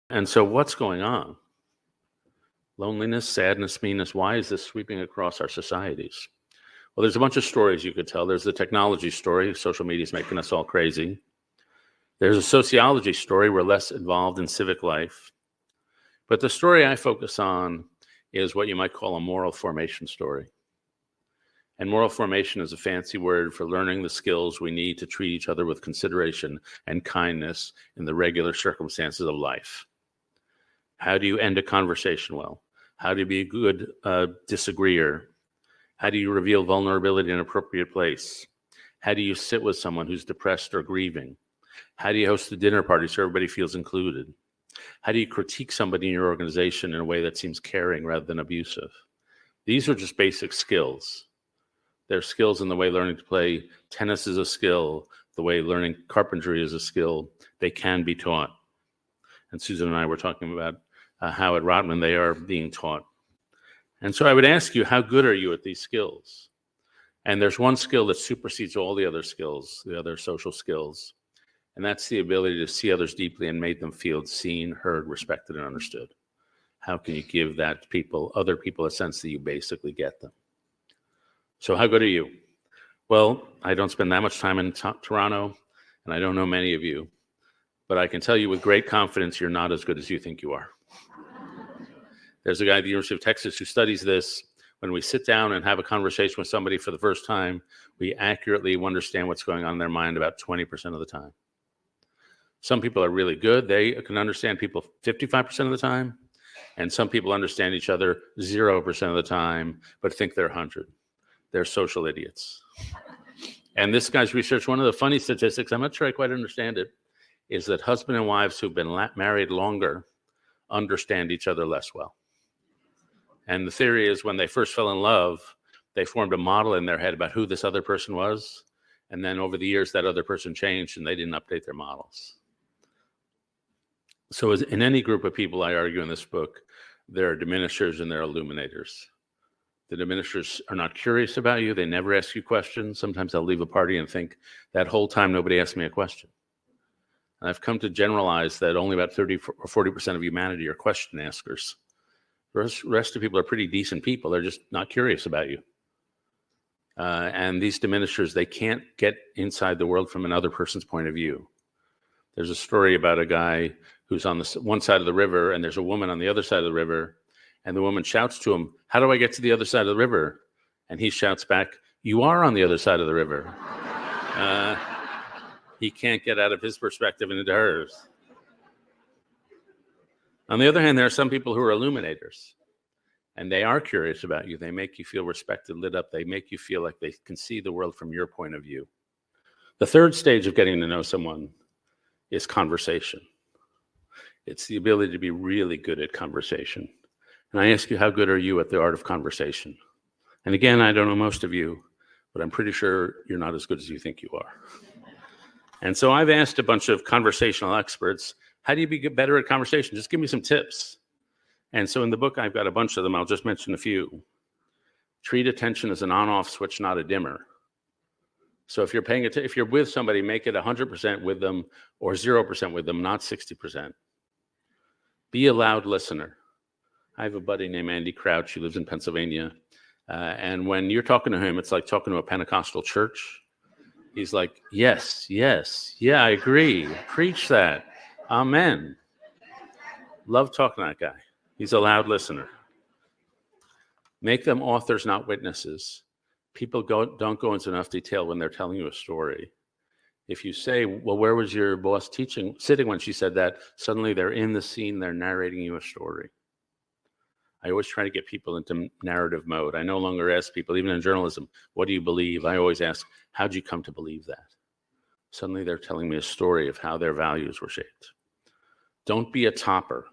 And so what's going on? Loneliness, sadness, meanness, why is this sweeping across our societies? Well, there's a bunch of stories you could tell. There's the technology story. Social media is making us all crazy. There's a sociology story. We're less involved in civic life. But the story I focus on is what you might call a moral formation story. And moral formation is a fancy word for learning the skills we need to treat each other with consideration and kindness in the regular circumstances of life. How do you end a conversation well? How do you be a good disagreeer? How do you reveal vulnerability in an appropriate place? How do you sit with someone who's depressed or grieving? How do you host a dinner party so everybody feels included? How do you critique somebody in your organization in a way that seems caring rather than abusive? These are just basic skills. They're skills in the way learning to play tennis is a skill, the way learning carpentry is a skill. They can be taught. And Susan and I were talking about how at Rotman they are being taught. And so I would ask you, how good are you at these skills? And there's one skill that supersedes all the other skills, the other social skills. And that's the ability to see others deeply and make them feel seen, heard, respected, and understood. How can you give that other people a sense that you basically get them? So how good are you? Well, I don't spend that much time in Toronto, and I don't know many of you, but I can tell you with great confidence, you're not as good as you think you are. There's a guy at the University of Texas who studies this. When we sit down and have a conversation with somebody for the first time, we accurately understand what's going on in their mind about 20% of the time. Some people are really good. They can understand people 55% of the time. And some people understand each other 0% of the time, but think they're 100. They're social idiots. And this guy's research, one of the funny statistics, I'm not sure I quite understand it, is that husband and wives who've been married longer understand each other less well. And the theory is when they first fell in love, they formed a model in their head about who this other person was. And then over the years, that other person changed and they didn't update their models. So as in any group of people, I argue in this book, there are diminishers and there are illuminators. The diminishers are not curious about you. They never ask you questions. Sometimes I'll leave a party and think that whole time nobody asked me a question. And I've come to generalize that only about 30 or 40% of humanity are question askers. The rest of people are pretty decent people. They're just not curious about you. And these diminishers, they can't get inside the world from another person's point of view. There's a story about a guy who's on one side of the river and there's a woman on the other side of the river. And the woman shouts to him, "How do I get to the other side of the river?" And he shouts back, "You are on the other side of the river." He can't get out of his perspective and into hers. On the other hand, there are some people who are illuminators. And they are curious about you. They make you feel respected, lit up. They make you feel like they can see the world from your point of view. The third stage of getting to know someone is conversation. It's the ability to be really good at conversation. And I ask you, how good are you at the art of conversation? And again, I don't know most of you, but I'm pretty sure you're not as good as you think you are. And so I've asked a bunch of conversational experts, how do you be better at conversation? Just give me some tips. And so in the book, I've got a bunch of them. I'll just mention a few. Treat attention as an on-off switch, not a dimmer. So if you're with somebody, make it 100% with them or 0% with them, not 60%. Be a loud listener. I have a buddy named Andy Crouch who lives in Pennsylvania. And when you're talking to him, it's like talking to a Pentecostal church. He's like, yes, yeah, I agree. Preach that. Amen. Love talking to that guy. He's a loud listener. Make them authors, not witnesses. People don't go into enough detail when they're telling you a story. If you say, well, where was your boss sitting when she said that? Suddenly they're in the scene, they're narrating you a story. I always try to get people into narrative mode. I no longer ask people, even in journalism, what do you believe? I always ask, how'd you come to believe that? Suddenly they're telling me a story of how their values were shaped. Don't be a topper.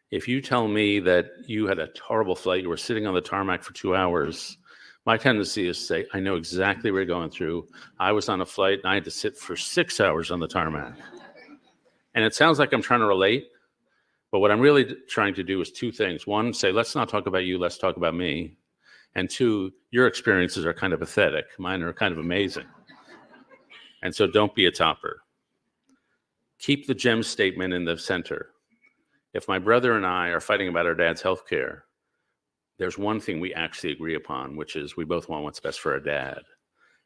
If you tell me that you had a horrible flight, you were sitting on the tarmac for 2 hours, my tendency is to say, I know exactly what you're going through. I was on a flight and I had to sit for 6 hours on the tarmac. And it sounds like I'm trying to relate, but what I'm really trying to do is two things. One, say, let's not talk about you, let's talk about me. And two, your experiences are kind of pathetic. Mine are kind of amazing. And so don't be a topper. Keep the gem statement in the center. If my brother and I are fighting about our dad's health care, there's one thing we actually agree upon, which is we both want what's best for our dad.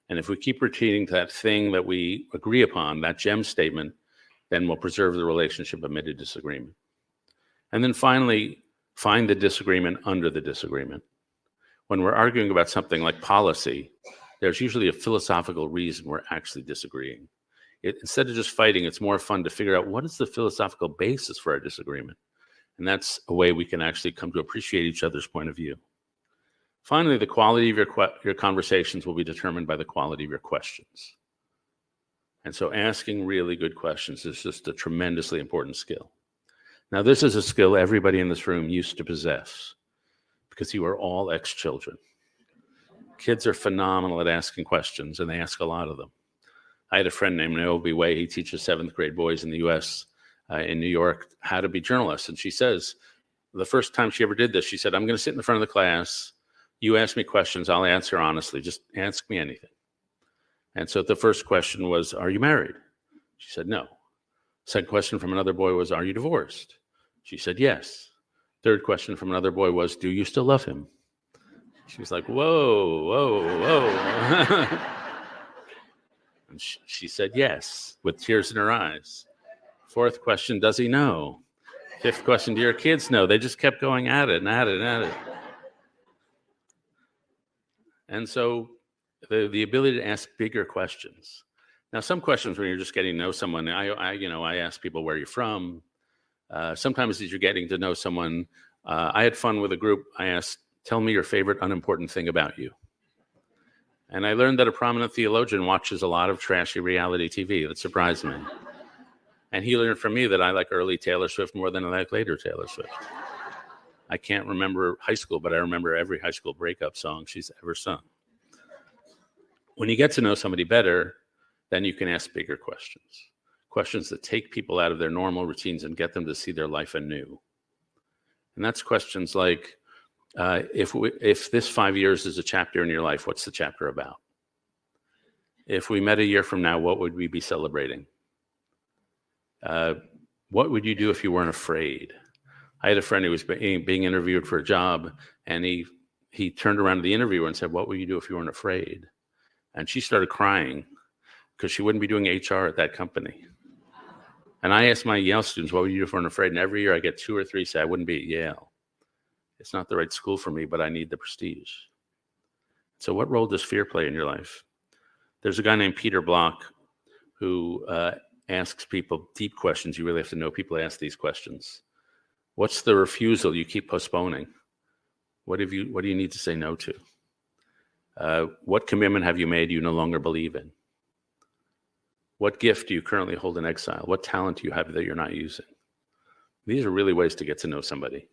And if we keep repeating that thing that we agree upon, that gem statement, then we'll preserve the relationship amid a disagreement. And then finally, find the disagreement under the disagreement. When we're arguing about something like policy, there's usually a philosophical reason we're actually disagreeing. Instead of just fighting, it's more fun to figure out what is the philosophical basis for our disagreement. And that's a way we can actually come to appreciate each other's point of view. Finally, the quality of your conversations will be determined by the quality of your questions. And so asking really good questions is just a tremendously important skill. Now, this is a skill everybody in this room used to possess because you are all ex-children. Kids are phenomenal at asking questions, and they ask a lot of them. I had a friend named Naomi Way. He teaches 7th grade boys in the U.S., in New York, how to be journalists. And she says, the first time she ever did this, she said, I'm going to sit in the front of the class. You ask me questions, I'll answer honestly. Just ask me anything. And so the first question was, are you married? She said, no. Second question from another boy was, are you divorced? She said, yes. Third question from another boy was, do you still love him? She was like, whoa, whoa, whoa. And she said, yes, with tears in her eyes. Fourth question, does he know? Fifth question, do your kids know? They just kept going at it and at it and at it. And so the ability to ask bigger questions. Now, some questions when you're just getting to know someone, I ask people where you're from. Sometimes as you're getting to know someone, I had fun with a group. I asked, tell me your favorite unimportant thing about you. And I learned that a prominent theologian watches a lot of trashy reality TV. That surprised me. And he learned from me that I like early Taylor Swift more than I like later Taylor Swift. I can't remember high school, but I remember every high school breakup song she's ever sung. When you get to know somebody better, then you can ask bigger questions. Questions that take people out of their normal routines and get them to see their life anew. And that's questions like, if this 5 years is a chapter in your life, what's the chapter about? If we met a year from now, what would we be celebrating? What would you do if you weren't afraid? I had a friend who was being interviewed for a job, and he turned around to the interviewer and said, what would you do if you weren't afraid? And she started crying because she wouldn't be doing HR at that company. And I asked my Yale students, what would you do if you weren't afraid? And every year I get 2 or 3 say, I wouldn't be at Yale. It's not the right school for me, but I need the prestige. So what role does fear play in your life? There's a guy named Peter Block who asks people deep questions. You really have to know people ask these questions. What's the refusal you keep postponing? What do you need to say no to? What commitment have you made you no longer believe in? What gift do you currently hold in exile? What talent do you have that you're not using? These are really ways to get to know somebody.